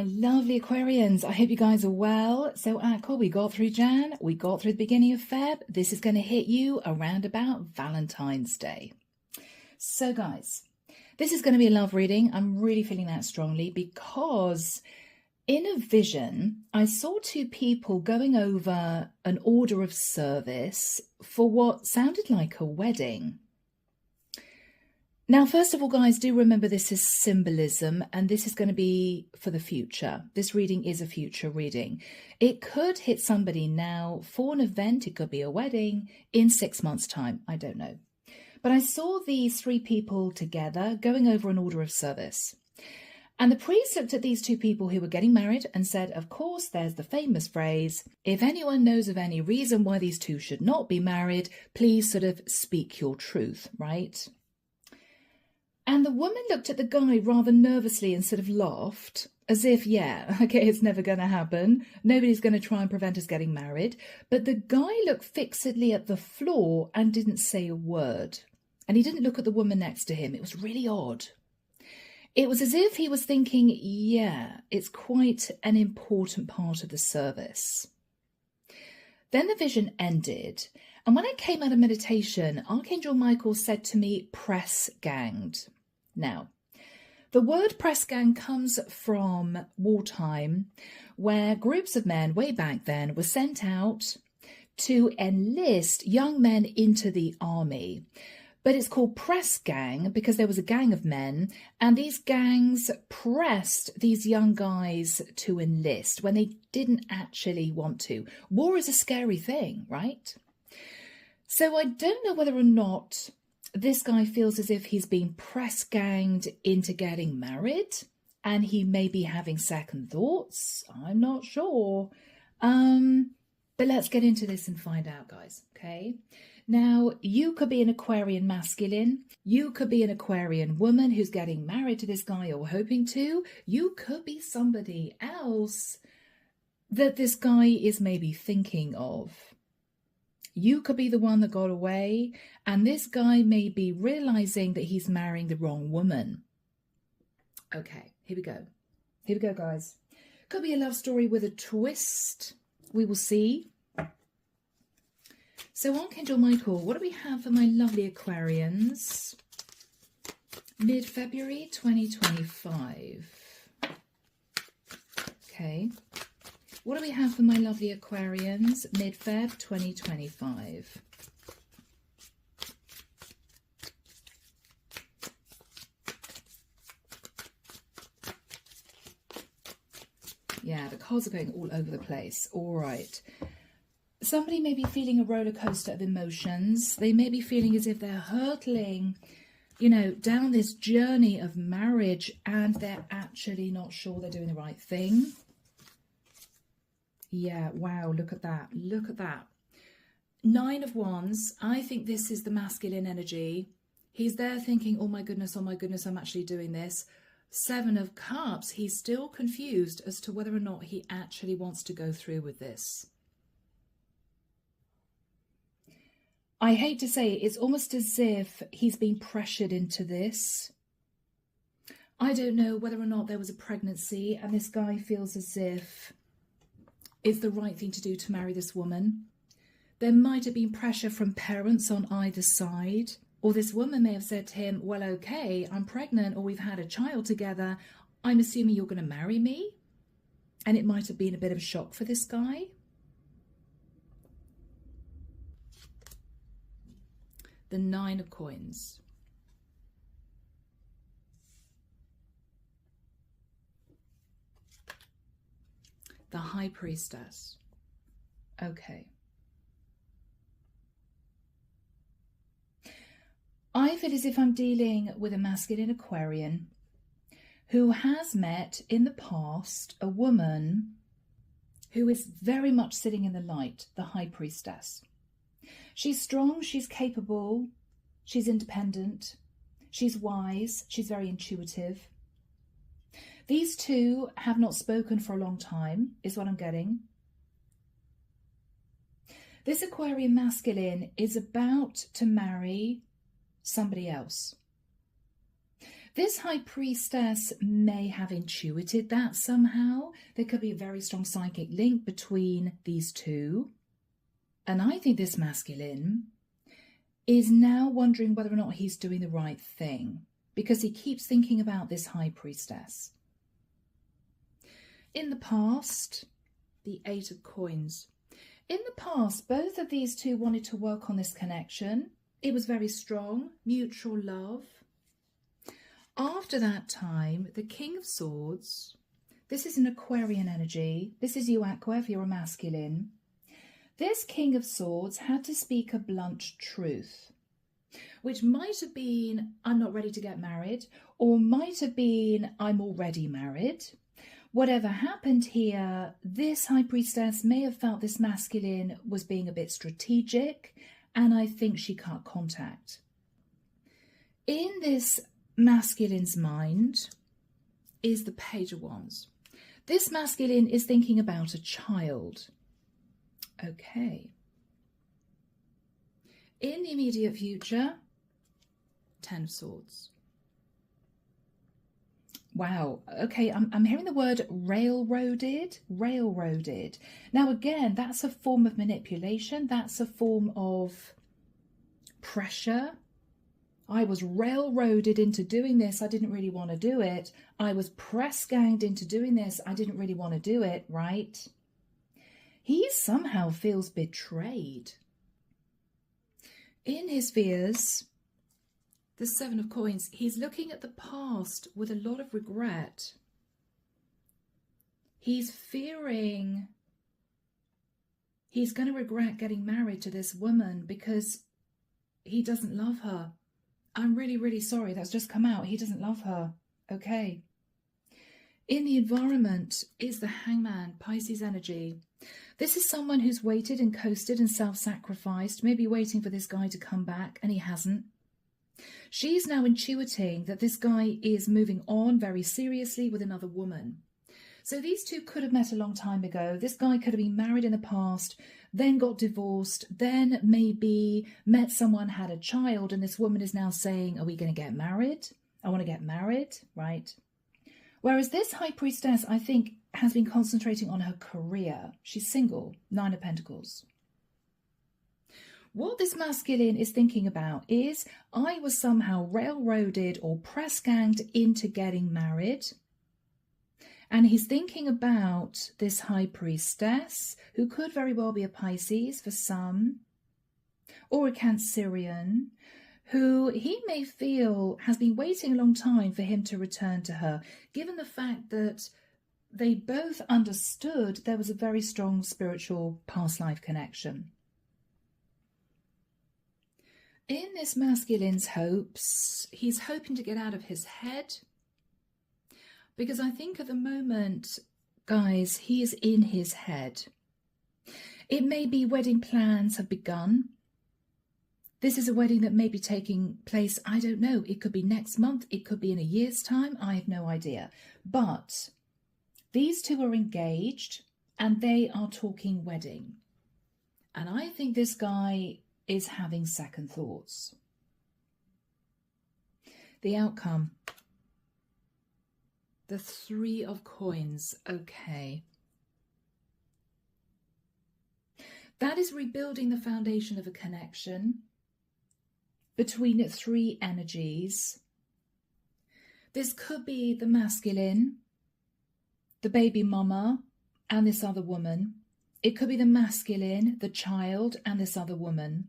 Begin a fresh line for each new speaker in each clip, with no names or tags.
my lovely Aquarians. I hope you guys are well. So Aqua, we got through Jan, we got through the beginning of Feb. This is going to hit you around about Valentine's Day. So guys, this is going to be a love reading. I'm really feeling that strongly because in a vision, I saw two people going over an order of service for what sounded like a wedding. Now, first of all, guys, do remember this is symbolism and this is going to be for the future. This reading is a future reading. It could hit somebody now for an event. It could be a wedding in 6 months' time. I don't know. But I saw these three people together going over an order of service. And the priest looked at these two people who were getting married and said, of course, there's the famous phrase, if anyone knows of any reason why these two should not be married, please sort of speak your truth, right? And the woman looked at the guy rather nervously and sort of laughed, as if, yeah, okay, it's never going to happen. Nobody's going to try and prevent us getting married. But the guy looked fixedly at the floor and didn't say a word. And he didn't look at the woman next to him. It was really odd. It was as if he was thinking, yeah, it's quite an important part of the service. Then the vision ended. And when I came out of meditation, Archangel Michael said to me, press ganged. Now, the word press gang comes from wartime, where groups of men way back then were sent out to enlist young men into the army. But it's called press gang because there was a gang of men, and these gangs pressed these young guys to enlist when they didn't actually want to. War is a scary thing, right? So I don't know whether or not this guy feels as if he's being press ganged into getting married and he may be having second thoughts. I'm not sure. But let's get into this and find out, guys, okay? Now, you could be an Aquarian masculine. You could be an Aquarian woman who's getting married to this guy or hoping to. You could be somebody else that this guy is maybe thinking of. You could be the one that got away, and this guy may be realizing that he's marrying the wrong woman. Okay, here we go. Here we go, guys. Could be a love story with a twist. We will see. So, Archangel Michael, what do we have for my lovely Aquarians? Mid-February 2025. Okay. What do we have for my lovely Aquarians? Mid-Feb 2025. Yeah, the cards are going all over the place. All right. Somebody may be feeling a roller coaster of emotions. They may be feeling as if they're hurtling, you know, down this journey of marriage and they're actually not sure they're doing the right thing. Yeah, wow, look at that. Look at that. 9 of Wands. I think this is the masculine energy. He's there thinking, oh my goodness, I'm actually doing this. 7 of Cups. He's still confused as to whether or not he actually wants to go through with this. I hate to say it, it's almost as if he's been pressured into this. I don't know whether or not there was a pregnancy and this guy feels as if it's the right thing to do to marry this woman. There might have been pressure from parents on either side, or this woman may have said to him, well, okay, I'm pregnant or we've had a child together. I'm assuming you're going to marry me. And it might have been a bit of a shock for this guy. The 9 of Coins. The High Priestess. Okay. I feel as if I'm dealing with a masculine Aquarian who has met in the past a woman who is very much sitting in the light, the High Priestess. She's strong, she's capable, she's independent, she's wise, she's very intuitive. These two have not spoken for a long time, is what I'm getting. This Aquarian masculine is about to marry somebody else. This high priestess may have intuited that somehow. There could be a very strong psychic link between these two. And I think this masculine is now wondering whether or not he's doing the right thing, because he keeps thinking about this high priestess. In the past, the 8 of coins. In the past, both of these two wanted to work on this connection. It was very strong, mutual love. After that time, the King of Swords, this is an Aquarian energy. This is you, Aqua, if you're a masculine. This King of Swords had to speak a blunt truth, which might have been, I'm not ready to get married, or might have been, I'm already married. Whatever happened here, this high priestess may have felt this masculine was being a bit strategic, and I think she cut contact. In this masculine's mind is the Page of Wands. This masculine is thinking about a child. Okay. In the immediate future, 10 of Swords. Wow. Okay, I'm hearing the word railroaded. Railroaded. Now, again, that's a form of manipulation. That's a form of pressure. I was railroaded into doing this. I didn't really want to do it. I was press ganged into doing this. I didn't really want to do it, right? He somehow feels betrayed. In his fears, the 7 of coins, he's looking at the past with a lot of regret. He's fearing he's going to regret getting married to this woman because he doesn't love her. I'm really, really sorry. That's just come out. He doesn't love her. Okay. In the environment is the Hangman, Pisces energy. This is someone who's waited and coasted and self-sacrificed, maybe waiting for this guy to come back, and he hasn't. She's now intuiting that this guy is moving on very seriously with another woman. So these two could have met a long time ago. This guy could have been married in the past, then got divorced, then maybe met someone, had a child, and this woman is now saying, are we going to get married? I want to get married, right? Whereas this high priestess, I think, has been concentrating on her career. She's single, 9 of Pentacles. What this masculine is thinking about is, I was somehow railroaded or press ganged into getting married. And he's thinking about this high priestess, who could very well be a Pisces for some, or a Cancerian, who he may feel has been waiting a long time for him to return to her, given the fact that they both understood there was a very strong spiritual past life connection. In this masculine's hopes, he's hoping to get out of his head, because I think at the moment, guys, he is in his head. It may be wedding plans have begun. This is a wedding that may be taking place, I don't know, it could be next month, it could be in a year's time, I have no idea. But these two are engaged and they are talking wedding. And I think this guy is having second thoughts. The outcome. The 3 of coins. Okay. That is rebuilding the foundation of a connection between 3 energies. This could be the masculine, the baby mama, and this other woman. It could be the masculine, the child, and this other woman.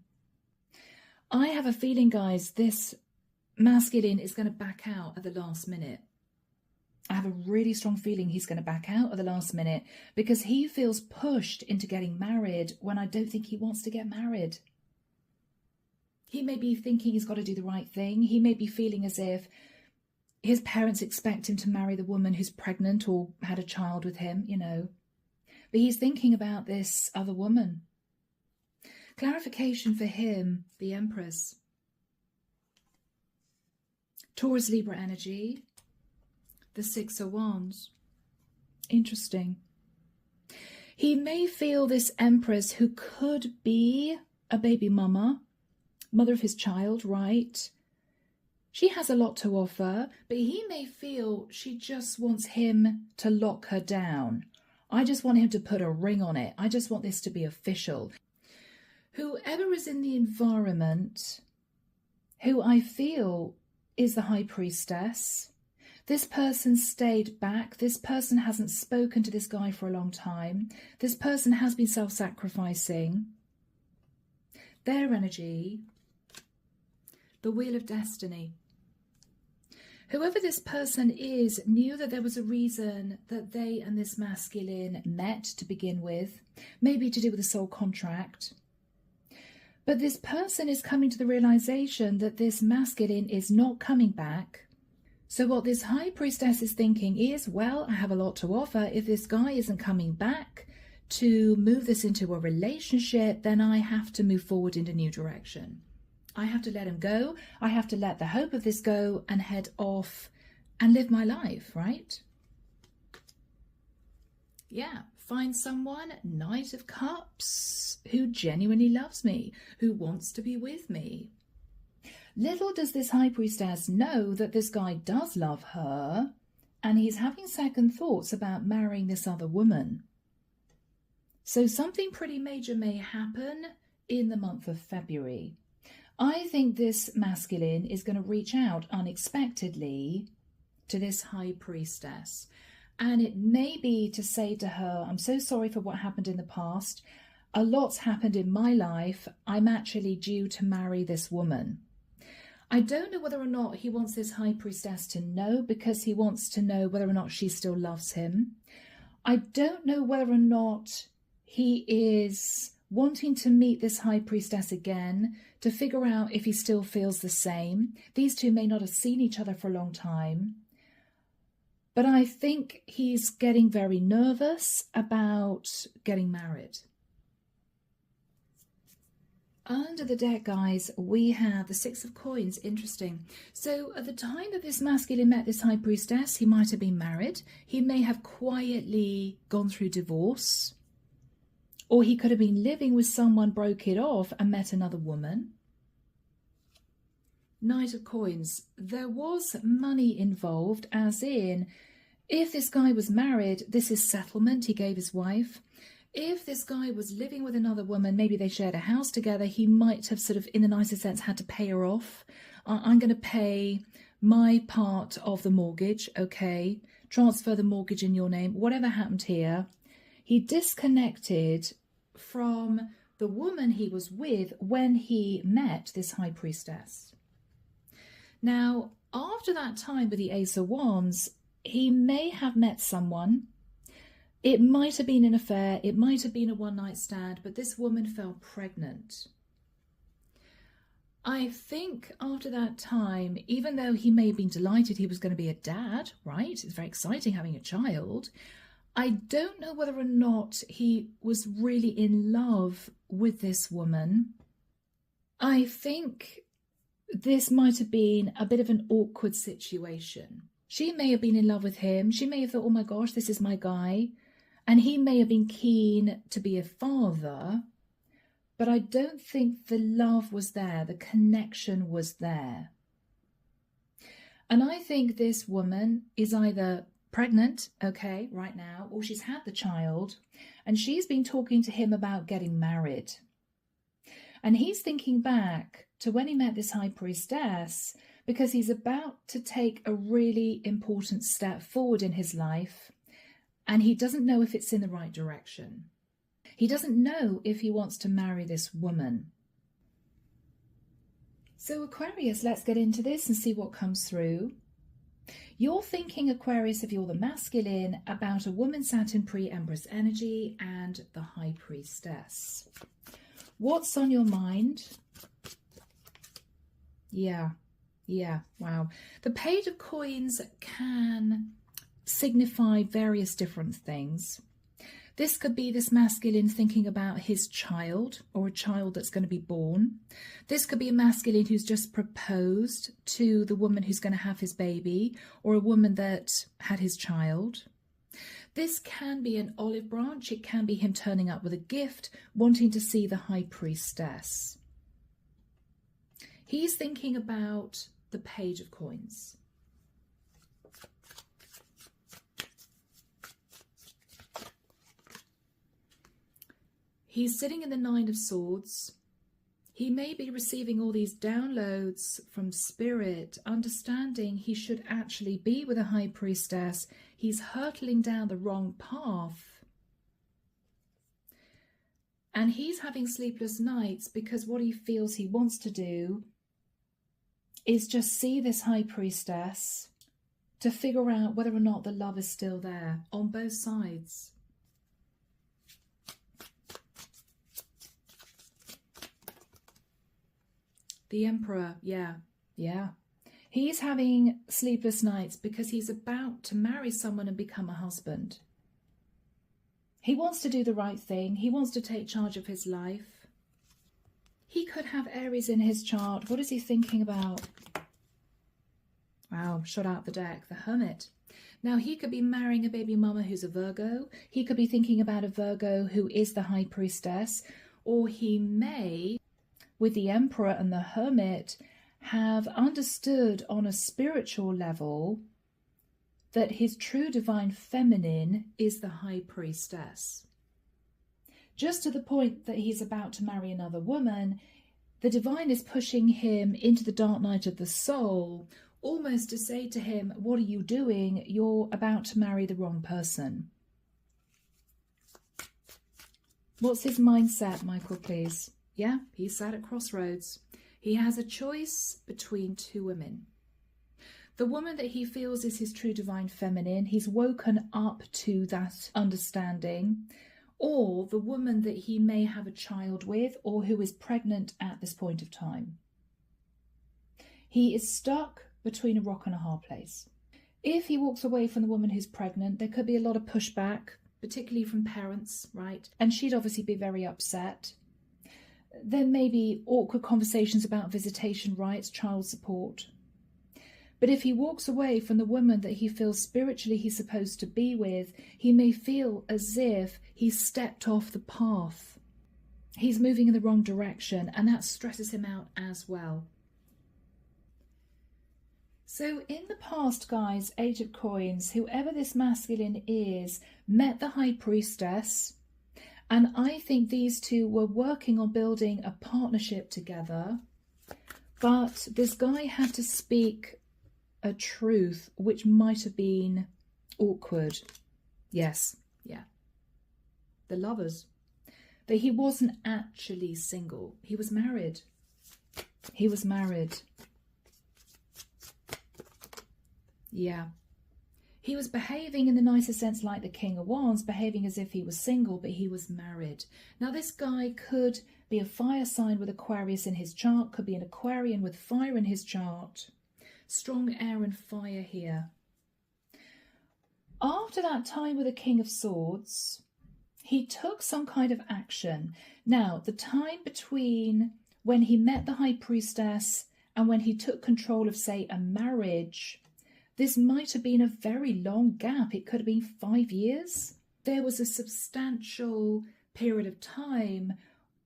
I have a feeling, guys, this masculine is going to back out at the last minute. I have a really strong feeling he's going to back out at the last minute because he feels pushed into getting married when I don't think he wants to get married. He may be thinking he's got to do the right thing. He may be feeling as if his parents expect him to marry the woman who's pregnant or had a child with him, you know. But he's thinking about this other woman. Clarification for him, the Empress. Taurus Libra energy. The 6 of Wands. Interesting. He may feel this Empress, who could be a baby mama, mother of his child, right? She has a lot to offer, but he may feel she just wants him to lock her down. I just want him to put a ring on it. I just want this to be official. Whoever is in the environment, who I feel is the High Priestess, this person stayed back. This person hasn't spoken to this guy for a long time. This person has been self-sacrificing. Their energy, the Wheel of Destiny. Whoever this person is knew that there was a reason that they and this masculine met to begin with, maybe to do with a soul contract. But this person is coming to the realization that this masculine is not coming back. So what this High Priestess is thinking is, well, I have a lot to offer. If this guy isn't coming back to move this into a relationship, then I have to move forward in a new direction. I have to let him go. I have to let the hope of this go and head off and live my life, right? Yeah, find someone, Knight of Cups, who genuinely loves me, who wants to be with me. Little does this High Priestess know that this guy does love her, and he's having second thoughts about marrying this other woman. So something pretty major may happen in the month of February. I think this masculine is going to reach out unexpectedly to this High Priestess. And it may be to say to her, I'm so sorry for what happened in the past. A lot's happened in my life. I'm actually due to marry this woman. I don't know whether or not he wants this High Priestess to know, because he wants to know whether or not she still loves him. I don't know whether or not he is wanting to meet this High Priestess again to figure out if he still feels the same. These two may not have seen each other for a long time. But I think he's getting very nervous about getting married. Under the deck, guys, we have the Six of Coins. Interesting. So at the time that this masculine met this High Priestess, he might have been married. He may have quietly gone through divorce. Or he could have been living with someone, broke it off, and met another woman. Knight of Coins. There was money involved, as in, if this guy was married, this is settlement he gave his wife. If this guy was living with another woman, maybe they shared a house together, he might have sort of, in the nicest sense, had to pay her off. I'm going to pay my part of the mortgage, okay? Transfer the mortgage in your name. Whatever happened here, he disconnected from the woman he was with when he met this High Priestess. Now, after that time with the Ace of Wands, he may have met someone. It might have been an affair, it might have been a one-night stand, but this woman fell pregnant. I think after that time, even though he may have been delighted he was going to be a dad, right? It's very exciting having a child. I don't know whether or not he was really in love with this woman. I think this might have been a bit of an awkward situation. She may have been in love with him. She may have thought, oh my gosh, this is my guy. And he may have been keen to be a father, but I don't think the love was there, the connection was there. And I think this woman is either pregnant, okay, right now, or she's had the child, and she's been talking to him about getting married. And he's thinking back to when he met this High Priestess, because he's about to take a really important step forward in his life. And he doesn't know if it's in the right direction. He doesn't know if he wants to marry this woman. So Aquarius, let's get into this and see what comes through. You're thinking, Aquarius, if you're the masculine, about a woman Saturn pre-Empress energy and the High Priestess. What's on your mind? Yeah, wow. The Page of Coins can signify various different things. This could be this masculine thinking about his child, or a child that's going to be born. This could be a masculine who's just proposed to the woman who's going to have his baby, or a woman that had his child. This can be an olive branch. It can be him turning up with a gift, wanting to see the High Priestess. He's thinking about the Page of Coins. He's sitting in the Nine of Swords. He may be receiving all these downloads from Spirit, understanding he should actually be with a High Priestess. He's hurtling down the wrong path. And he's having sleepless nights because what he feels he wants to do is just see this High Priestess to figure out whether or not the love is still there on both sides. The Emperor, yeah. He's having sleepless nights because he's about to marry someone and become a husband. He wants to do the right thing. He wants to take charge of his life. He could have Aries in his chart. What is he thinking about? Wow, shot out the deck. The Hermit. Now, he could be marrying a baby mama who's a Virgo. He could be thinking about a Virgo who is the High Priestess. Or he may, with the Emperor and the Hermit, have understood on a spiritual level that his true divine feminine is the High Priestess. Just to the point that he's about to marry another woman, the divine is pushing him into the dark night of the soul, almost to say to him, what are you doing? You're about to marry the wrong person. What's his mindset, Michael, please? Yeah, he's sat at crossroads. He has a choice between two women. The woman that he feels is his true divine feminine, he's woken up to that understanding, or the woman that he may have a child with or who is pregnant at this point of time. He is stuck between a rock and a hard place. If he walks away from the woman who's pregnant, there could be a lot of pushback, particularly from parents, right? And she'd obviously be very upset. There may be awkward conversations about visitation rights, child support. But if he walks away from the woman that he feels spiritually he's supposed to be with, he may feel as if he's stepped off the path. He's moving in the wrong direction, and that stresses him out as well. So in the past, guys, Age of Coins, whoever this masculine is, met the High Priestess. And I think these two were working on building a partnership together. But this guy had to speak a truth which might have been awkward. Yes, yeah. The lovers. That he wasn't actually single. He was married. He was married. Yeah. He was behaving in the nicest sense like the King of Wands, behaving as if he was single, but he was married. Now, this guy could be a fire sign with Aquarius in his chart, could be an Aquarian with fire in his chart. Strong air and fire here. After that time with the King of Swords, he took some kind of action. Now, the time between when he met the High Priestess and when he took control of, say, a marriage, this might have been a very long gap. It could have been 5 years. There was a substantial period of time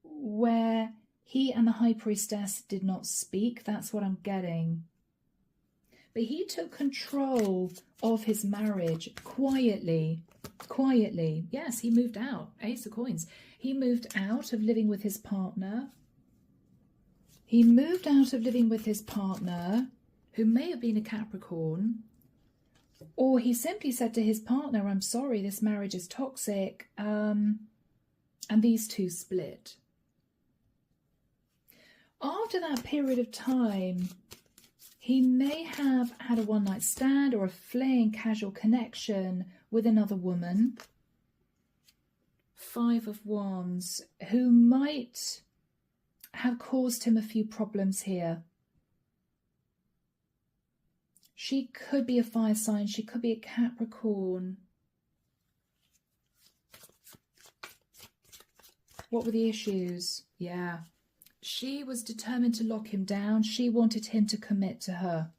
where he and the High Priestess did not speak. That's what I'm getting. But he took control of his marriage quietly. Quietly. Yes, he moved out. Ace of Coins. He moved out of living with his partner. He moved out of living with his partner, who may have been a Capricorn, or he simply said to his partner, I'm sorry, this marriage is toxic, and these two split. After that period of time, he may have had a one-night stand or a fleeing casual connection with another woman, Five of Wands, who might have caused him a few problems here. She could be a fire sign. She could be a Capricorn. What were the issues? Yeah. She was determined to lock him down. She wanted him to commit to her.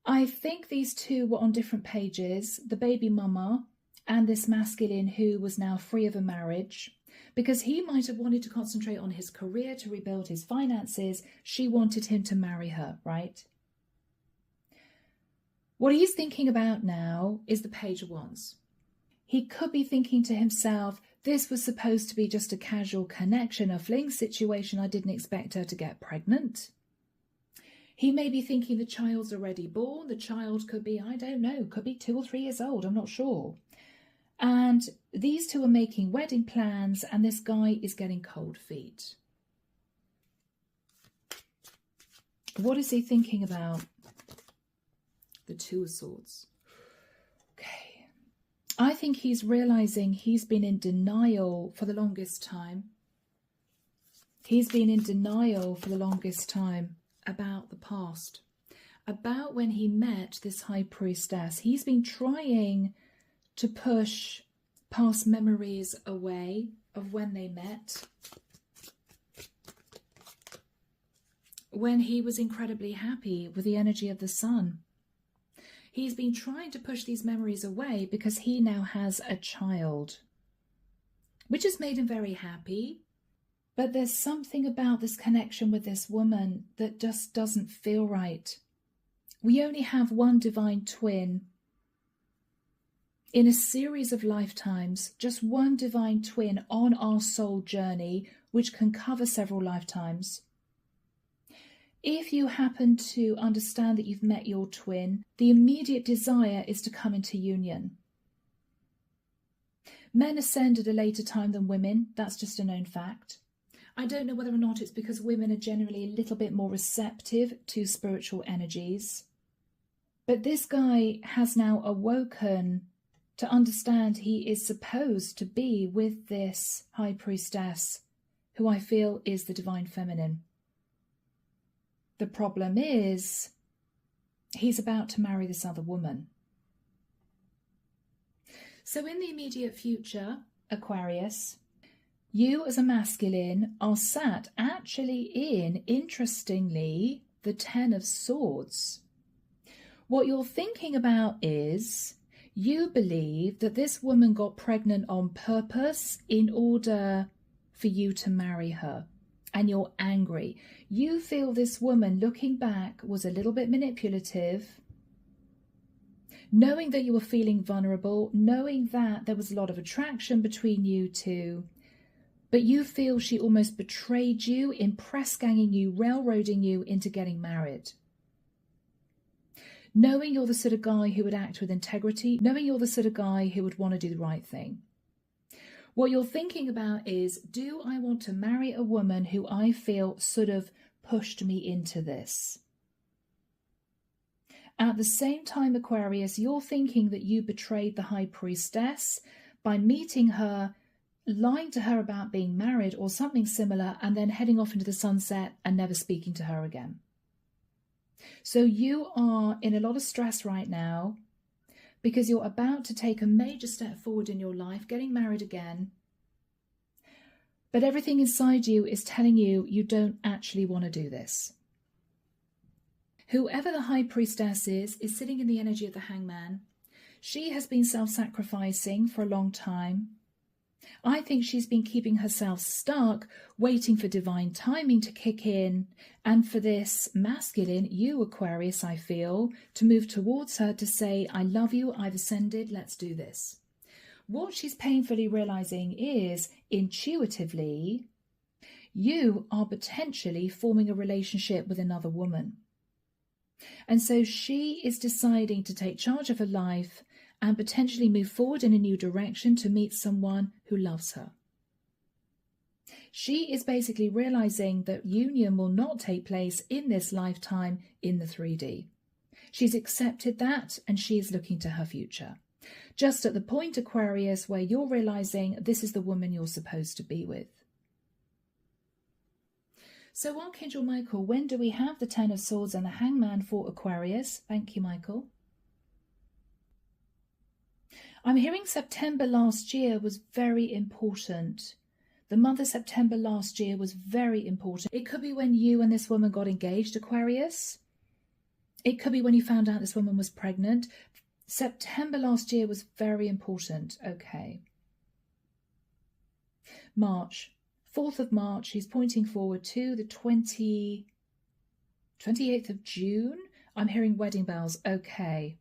I think these two were on different pages. The baby mama and this masculine who was now free of a marriage. because he might have wanted to concentrate on his career to rebuild his finances. She wanted him to marry her, right? What he's thinking about now is the Page of Wands. He could be thinking to himself, this was supposed to be just a casual connection, a fling situation. I didn't expect her to get pregnant. He may be thinking the child's already born. The child could be, I don't know, could be 2 or 3 years old. I'm not sure. And these two are making wedding plans, and this guy is getting cold feet. What is he thinking about? The Two of Swords. Okay. I think he's realizing he's been in denial for the longest time. He's been in denial for the longest time about the past, about when he met this high priestess. He's been trying to push past memories away of when they met, when he was incredibly happy with the energy of the sun. He's been trying to push these memories away because he now has a child, which has made him very happy. But there's something about this connection with this woman that just doesn't feel right. We only have one divine twin in a series of lifetimes, just one divine twin on our soul journey, which can cover several lifetimes. If you happen to understand that you've met your twin, the immediate desire is to come into union. Men ascend at a later time than women. That's just a known fact. I don't know whether or not it's because women are generally a little bit more receptive to spiritual energies. But this guy has now awoken to understand he is supposed to be with this high priestess, who I feel is the divine feminine. The problem is, he's about to marry this other woman. So in the immediate future, Aquarius, you as a masculine are sat actually in, interestingly, the Ten of Swords. What you're thinking about is, you believe that this woman got pregnant on purpose in order for you to marry her. And you're angry. You feel this woman, looking back, was a little bit manipulative, knowing that you were feeling vulnerable, knowing that there was a lot of attraction between you two, but you feel she almost betrayed you in press-ganging you, railroading you into getting married. Knowing you're the sort of guy who would act with integrity, knowing you're the sort of guy who would want to do the right thing. What you're thinking about is, do I want to marry a woman who I feel sort of pushed me into this? At the same time, Aquarius, you're thinking that you betrayed the high priestess by meeting her, lying to her about being married or something similar, and then heading off into the sunset and never speaking to her again. So you are in a lot of stress right now because you're about to take a major step forward in your life, getting married again. But everything inside you is telling you you don't actually want to do this. Whoever the high priestess is sitting in the energy of the hangman. She has been self-sacrificing for a long time. I think she's been keeping herself stuck, waiting for divine timing to kick in, and for this masculine, you Aquarius, I feel, to move towards her to say, I love you, I've ascended, let's do this. What she's painfully realizing is, intuitively, you are potentially forming a relationship with another woman. And so she is deciding to take charge of her life and potentially move forward in a new direction to meet someone who loves her. She is basically realizing that union will not take place in this lifetime in the 3D. She's accepted that, and she is looking to her future. Just at the point, Aquarius, where you're realizing this is the woman you're supposed to be with. So Archangel Michael, when do we have the Ten of Swords and the Hangman for Aquarius? Thank you, Michael. I'm hearing September last year was very important. The month of September last year was very important. It could be when you and this woman got engaged, Aquarius. It could be when you found out this woman was pregnant. September last year was very important. Okay. March. 4th of March, he's pointing forward to the 28th of June. I'm hearing wedding bells. Okay.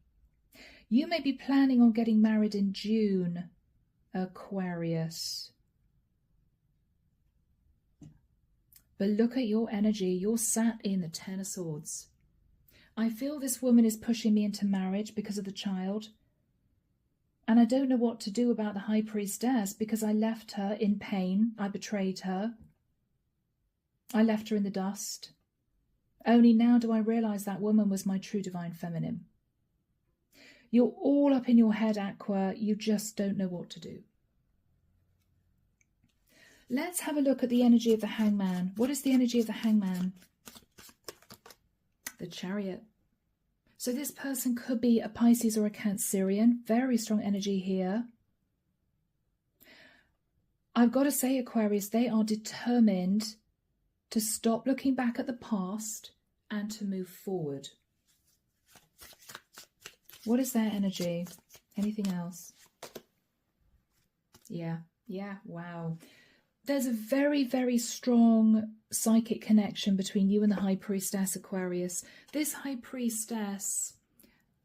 You may be planning on getting married in June, Aquarius. But look at your energy. You're sat in the Ten of Swords. I feel this woman is pushing me into marriage because of the child. And I don't know what to do about the High Priestess because I left her in pain. I betrayed her. I left her in the dust. Only now do I realize that woman was my true divine feminine. You're all up in your head, Aqua. You just don't know what to do. Let's have a look at the energy of the Hangman. What is the energy of the Hangman? The Chariot. So this person could be a Pisces or a Cancerian. Very strong energy here. I've got to say, Aquarius, they are determined to stop looking back at the past and to move forward. What is their energy? Anything else? Yeah, wow. There's a very, very strong psychic connection between you and the High Priestess, Aquarius. This High Priestess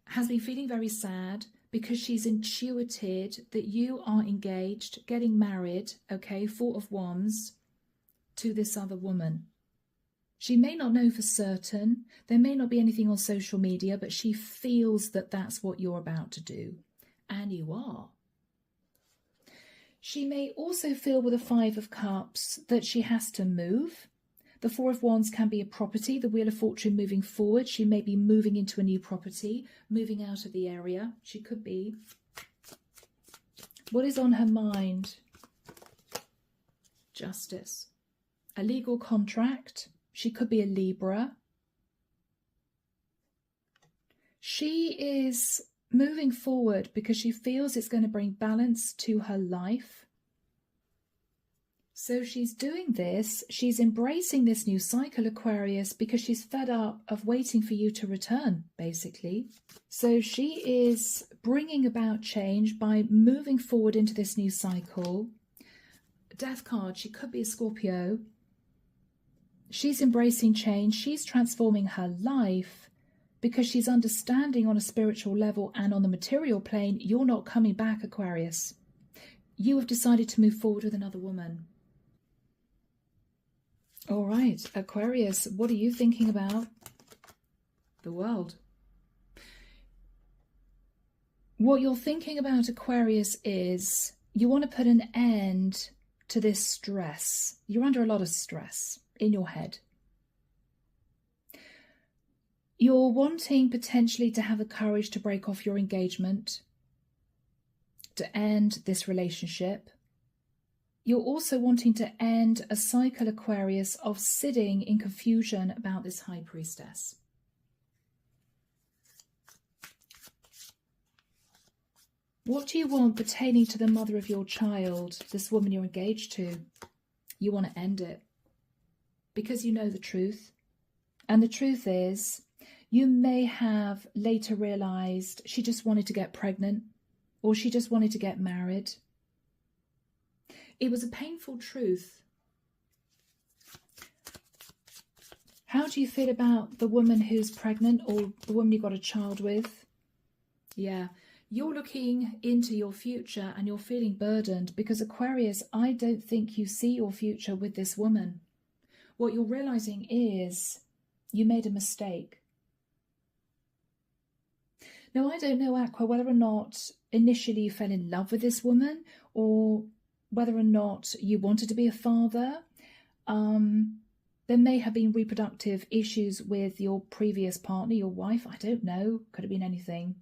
has been feeling very sad because she's intuited that you are engaged, getting married, okay, 4 of Wands, to this other woman. She may not know for certain. There may not be anything on social media, but she feels that that's what you're about to do. And you are. She may also feel with the 5 of Cups that she has to move. The 4 of Wands can be a property, the Wheel of Fortune moving forward. She may be moving into a new property, moving out of the area. She could be. What is on her mind? Justice. A legal contract. She could be a Libra. She is moving forward because she feels it's going to bring balance to her life. So she's doing this, she's embracing this new cycle, Aquarius, because she's fed up of waiting for you to return, basically. So she is bringing about change by moving forward into this new cycle. Death card, she could be a Scorpio. She's embracing change, she's transforming her life, because she's understanding on a spiritual level and on the material plane, you're not coming back, Aquarius. You have decided to move forward with another woman. All right, Aquarius, what are you thinking about the world? What you're thinking about, Aquarius, is you want to put an end to this stress. You're under a lot of stress in your head. You're wanting potentially to have the courage to break off your engagement, to end this relationship. You're also wanting to end a cycle, Aquarius, of sitting in confusion about this High Priestess. What do you want pertaining to the mother of your child, this woman you're engaged to? You want to end it because you know the truth. And the truth is, you may have later realized she just wanted to get pregnant or she just wanted to get married. It was a painful truth. How do you feel about the woman who's pregnant or the woman you got a child with? Yeah, you're looking into your future and you're feeling burdened because, Aquarius, I don't think you see your future with this woman. What you're realizing is you made a mistake. Now, I don't know, Aqua, whether or not initially you fell in love with this woman or whether or not you wanted to be a father. There may have been reproductive issues with your previous partner, your wife. I don't know. Could have been anything.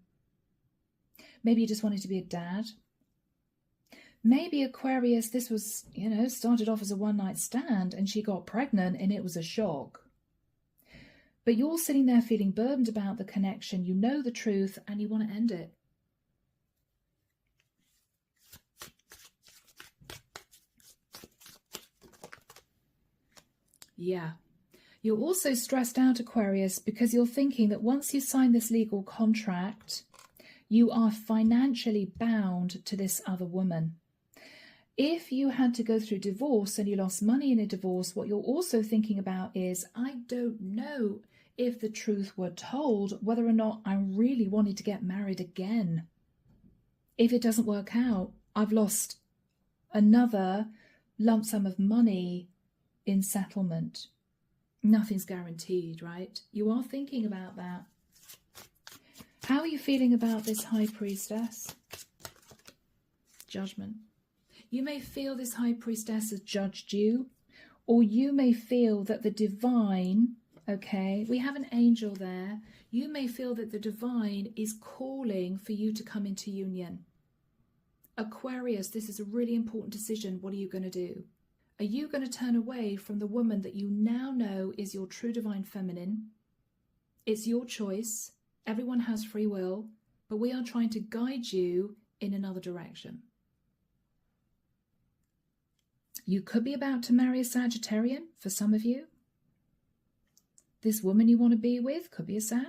Maybe you just wanted to be a dad. Maybe, Aquarius, this was, started off as a one-night stand and she got pregnant and it was a shock. But you're sitting there feeling burdened about the connection. You know the truth and you want to end it. Yeah. You're also stressed out, Aquarius, because you're thinking that once you sign this legal contract, you are financially bound to this other woman. If you had to go through divorce and you lost money in a divorce, what you're also thinking about is, I don't know if the truth were told, whether or not I really wanted to get married again. If it doesn't work out, I've lost another lump sum of money in settlement. Nothing's guaranteed, right? You are thinking about that. How are you feeling about this High Priestess? Judgment. You may feel this High Priestess has judged you, or you may feel that the divine, okay, we have an angel there. You may feel that the divine is calling for you to come into union. Aquarius, this is a really important decision. What are you going to do? Are you going to turn away from the woman that you now know is your true divine feminine? It's your choice. Everyone has free will, but we are trying to guide you in another direction. You could be about to marry a Sagittarian for some of you. This woman you want to be with could be a Sag.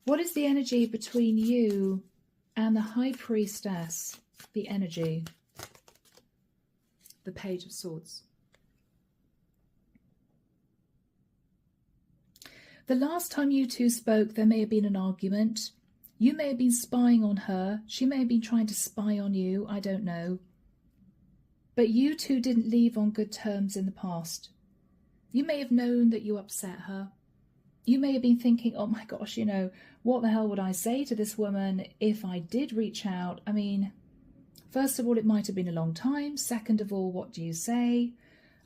What is the energy between you and the High Priestess? The energy. The Page of Swords. The last time you two spoke, there may have been an argument. You may have been spying on her. She may have been trying to spy on you. I don't know. But you two didn't leave on good terms in the past. You may have known that you upset her. You may have been thinking, oh my gosh, you know, what the hell would I say to this woman if I did reach out? I mean, first of all, it might have been a long time. Second of all, what do you say?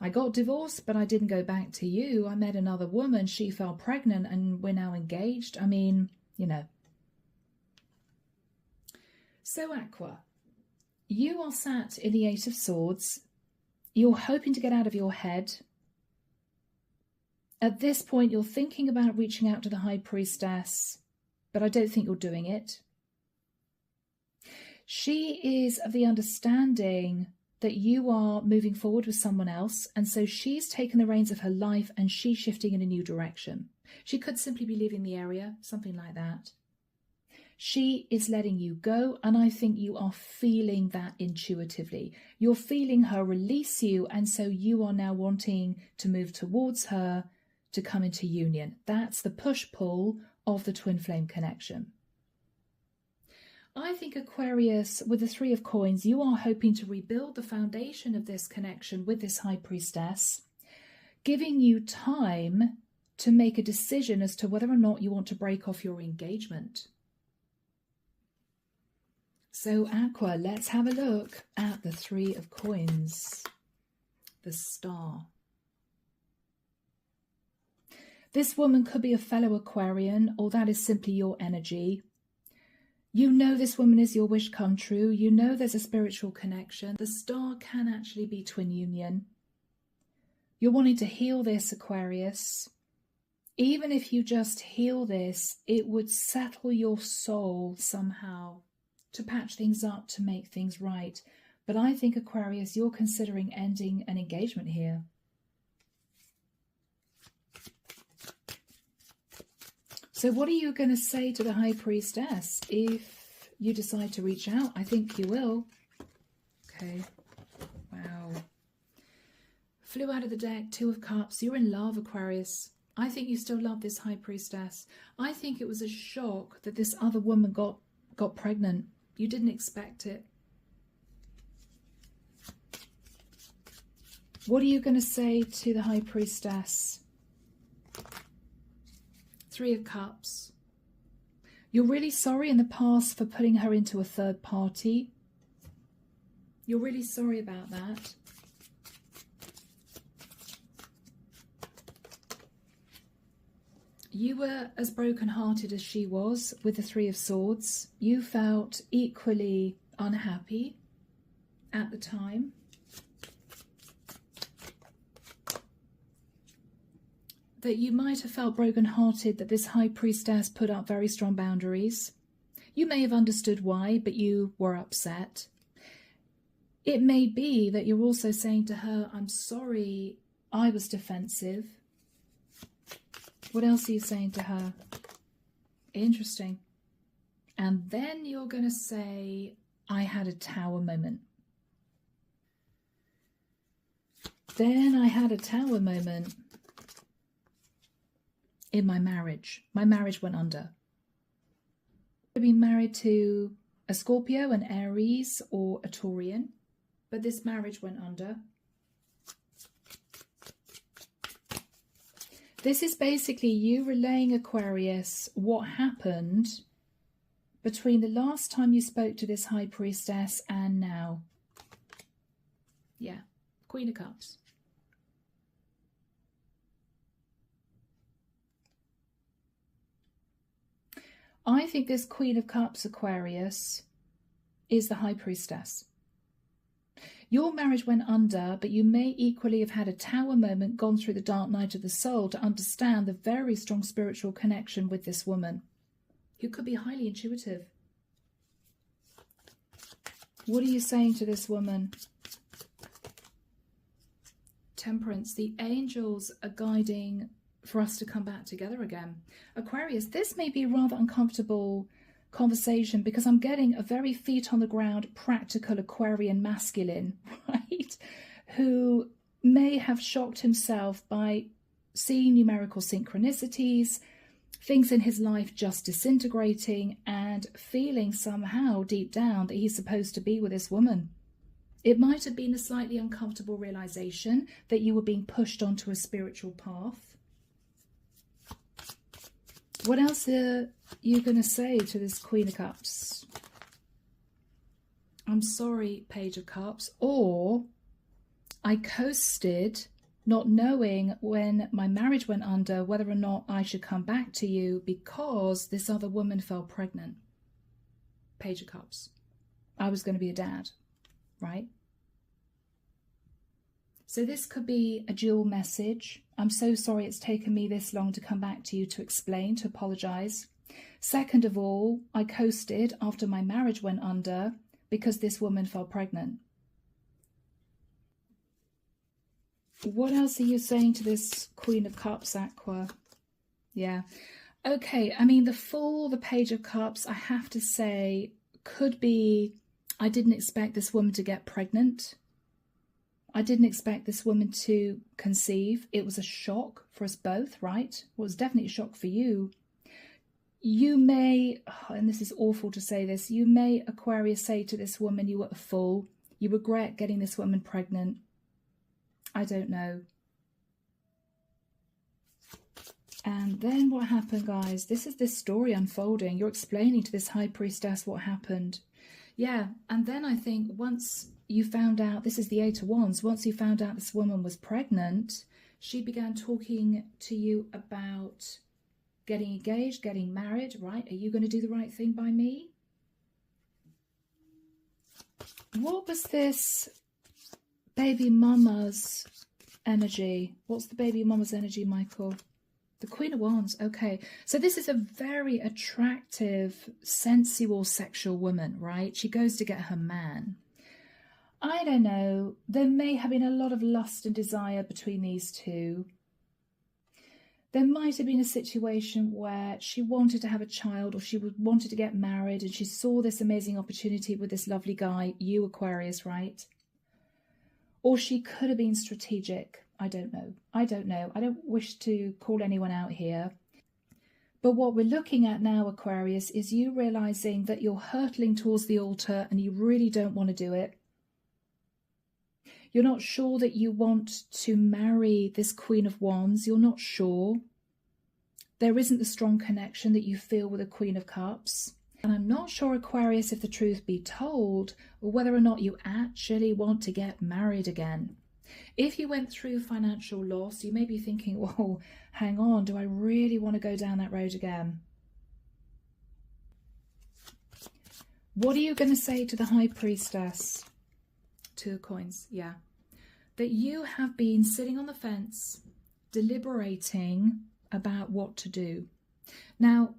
I got divorced, but I didn't go back to you. I met another woman. She fell pregnant and we're now engaged. I mean, you know. So Aqua, you are sat in the Eight of Swords. You're hoping to get out of your head. At this point, you're thinking about reaching out to the High Priestess, but I don't think you're doing it. She is of the understanding that you are moving forward with someone else, and so she's taken the reins of her life and she's shifting in a new direction. She could simply be leaving the area, something like that. She is letting you go, and I think you are feeling that intuitively. You're feeling her release you, and so you are now wanting to move towards her to come into union. That's the push-pull of the twin flame connection. I think Aquarius, with the Three of Coins, you are hoping to rebuild the foundation of this connection with this High Priestess, giving you time to make a decision as to whether or not you want to break off your engagement. So Aqua, let's have a look at the Three of Coins, the Star. This woman could be a fellow Aquarian, or that is simply your energy. You know this woman is your wish come true. You know there's a spiritual connection. The Star can actually be twin union. You're wanting to heal this, Aquarius. Even if you just heal this, it would settle your soul somehow to patch things up, to make things right. But I think, Aquarius, you're considering ending an engagement here. So what are you going to say to the High Priestess if you decide to reach out? I think you will. Okay. Wow. Flew out of the deck, Two of Cups. You're in love, Aquarius. I think you still love this High Priestess. I think it was a shock that this other woman got pregnant. You didn't expect it. What are you going to say to the High Priestess? Three of Cups. You're really sorry in the past for putting her into a third party. You're really sorry about that. You were as broken-hearted as she was with the Three of Swords. You felt equally unhappy at the time. That you might have felt broken-hearted that this High Priestess put up very strong boundaries. You may have understood why, but you were upset. It may be that you're also saying to her, I'm sorry, I was defensive. What else are you saying to her? Interesting. And then you're going to say, I had a tower moment. Then I had a tower moment in my marriage. My marriage went under. I've been married to a Scorpio, an Aries, or a Taurian, but this marriage went under. This is basically you relaying, Aquarius, what happened between the last time you spoke to this High Priestess and now. Yeah, Queen of Cups. I think this Queen of Cups, Aquarius, is the High Priestess. Your marriage went under, but you may equally have had a tower moment, gone through the dark night of the soul to understand the very strong spiritual connection with this woman, who could be highly intuitive. What are you saying to this woman? Temperance. The angels are guiding for us to come back together again. Aquarius, this may be a rather uncomfortable conversation because I'm getting a very feet on the ground, practical Aquarian masculine, right? Who may have shocked himself by seeing numerical synchronicities, things in his life just disintegrating, and feeling somehow deep down that he's supposed to be with this woman. It might have been a slightly uncomfortable realization that you were being pushed onto a spiritual path. What else are you going to say to this Queen of Cups? I'm sorry, Page of Cups. Or I coasted, not knowing when my marriage went under whether or not I should come back to you because this other woman fell pregnant. Page of Cups. I was going to be a dad, right? So this could be a dual message. I'm so sorry it's taken me this long to come back to you to explain, to apologize. Second of all, I coasted after my marriage went under because this woman fell pregnant. What else are you saying to this Queen of Cups, Aqua? Yeah. Okay, I mean, the Fool, the Page of Cups, I have to say, could be, I didn't expect this woman to get pregnant. I didn't expect this woman to conceive. It was a shock for us both, right? Well, it was definitely a shock for you. You may, and this is awful to say this, you may, Aquarius, say to this woman, you were a fool. You regret getting this woman pregnant. I don't know. And then what happened, guys? This is this story unfolding. You're explaining to this High Priestess what happened. Yeah, and then I think once you found out, this is the Eight of Wands, once you found out this woman was pregnant, she began talking to you about getting engaged, getting married, right? Are you going to do the right thing by me? What was this baby mama's energy? What's the baby mama's energy, Michael? The Queen of Wands. Okay, so this is a very attractive, sensual, sexual woman, right? She goes to get her man. I don't know, there may have been a lot of lust and desire between these two. There might have been a situation where she wanted to have a child, or she wanted to get married, and she saw this amazing opportunity with this lovely guy, you Aquarius, right? Or she could have been strategic. I don't know. I don't know. I don't wish to call anyone out here. But what we're looking at now, Aquarius, is you realizing that you're hurtling towards the altar and you really don't want to do it. You're not sure that you want to marry this Queen of Wands. You're not sure. There isn't the strong connection that you feel with the Queen of Cups. And I'm not sure, Aquarius, if the truth be told, or whether or not you actually want to get married again. If you went through financial loss, you may be thinking, well, hang on, do I really want to go down that road again? What are you going to say to the High Priestess? Two of coins, yeah. That you have been sitting on the fence, deliberating about what to do. Now,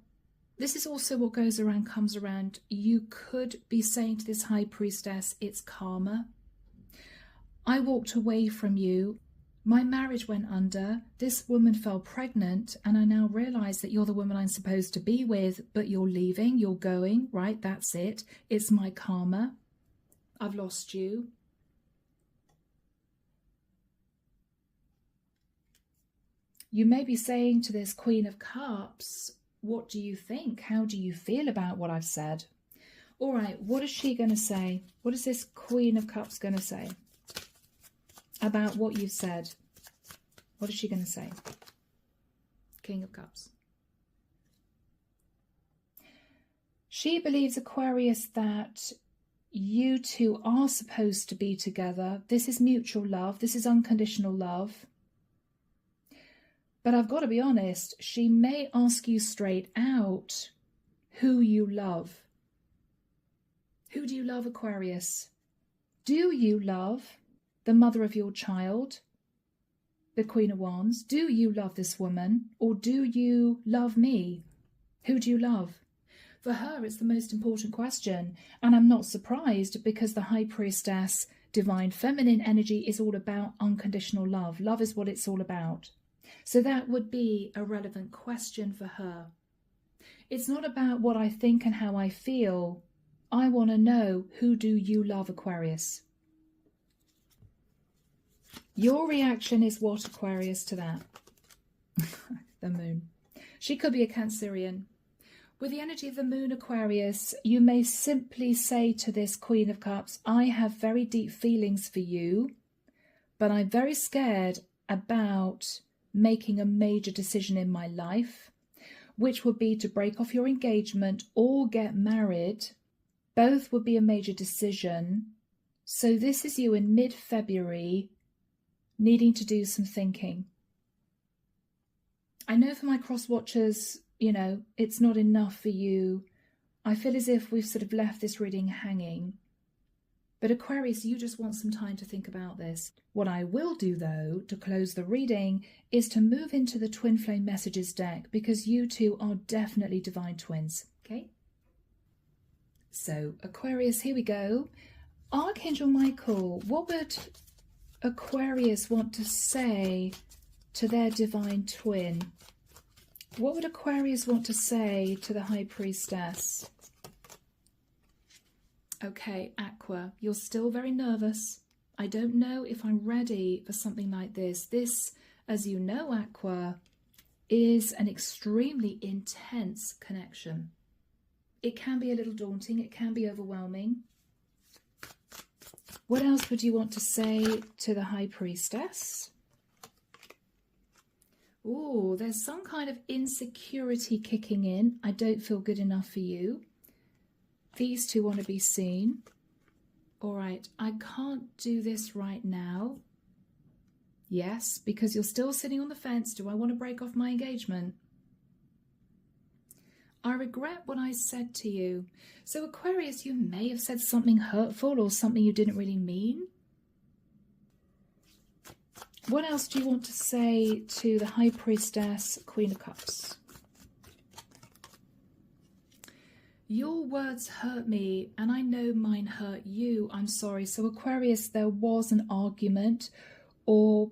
this is also what goes around comes around. You could be saying to this High Priestess, it's karma. I walked away from you My marriage went under, this woman fell pregnant, and I now realise that you're the woman I'm supposed to be with, but you're leaving, you're going, right? That's it. It's my karma. I've lost you. You may be saying to this Queen of Cups, what do you think? How do you feel about what I've said? All right, what is she going to say? What is this Queen of Cups going to say about what you've said? What is she going to say? King of Cups. She believes, Aquarius, that you two are supposed to be together. This is mutual love. This is unconditional love. But I've got to be honest, she may ask you straight out who you love. Who do you love, Aquarius? Do you love the mother of your child, the Queen of Wands? Do you love this woman, or do you love me? Who do you love? For her, it's the most important question, and I'm not surprised, because the High Priestess, divine feminine energy, is all about unconditional love. Love is what it's all about. So that would be a relevant question for her. It's not about what I think and how I feel. I want to know, who do you love, Aquarius? Your reaction is what, Aquarius, to that? The moon. She could be a Cancerian. With the energy of the moon, Aquarius, you may simply say to this Queen of Cups, I have very deep feelings for you, but I'm very scared about making a major decision in my life, which would be to break off your engagement or get married. Both would be a major decision. So this is you in mid-February needing to do some thinking. I know for my cross watchers, you know, it's not enough for you. I feel as if we've sort of left this reading hanging. But Aquarius, you just want some time to think about this. What I will do, though, to close the reading, is to move into the Twin Flame Messages deck, because you two are definitely divine twins, okay? So, Aquarius, here we go. Archangel Michael, what would Aquarius want to say to their divine twin? What would Aquarius want to say to the High Priestess? Okay, Aqua, you're still very nervous. I don't know if I'm ready for something like this. This, as you know, Aqua, is an extremely intense connection. It can be a little daunting. It can be overwhelming. What else would you want to say to the High Priestess? Oh, there's some kind of insecurity kicking in. I don't feel good enough for you. These two want to be seen. All right, I can't do this right now. Yes, because you're still sitting on the fence. Do I want to break off my engagement? I regret what I said to you. So Aquarius, you may have said something hurtful or something you didn't really mean. What else do you want to say to the High Priestess, Queen of Cups? Your words hurt me, and I know mine hurt you. I'm sorry. So Aquarius, there was an argument, or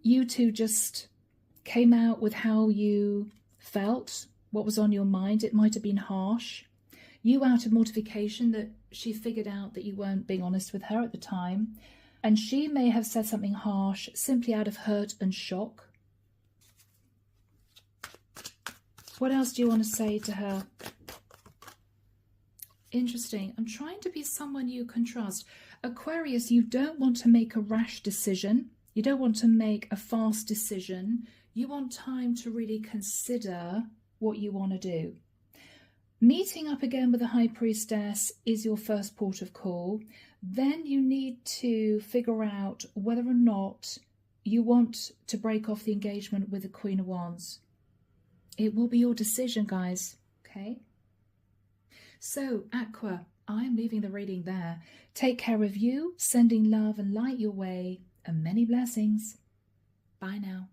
you two just came out with how you felt, what was on your mind. It might have been harsh. You, out of mortification that she figured out that you weren't being honest with her at the time, and she may have said something harsh simply out of hurt and shock. What else do you want to say to her? Interesting. I'm trying to be someone you can trust. Aquarius, you don't want to make a rash decision. You don't want to make a fast decision. You want time to really consider what you want to do. Meeting up again with the High Priestess is your first port of call. Then you need to figure out whether or not you want to break off the engagement with the Queen of Wands. It will be your decision, guys. Okay? So, Aqua, I'm leaving the reading there. Take care of you, sending love and light your way, and many blessings. Bye now.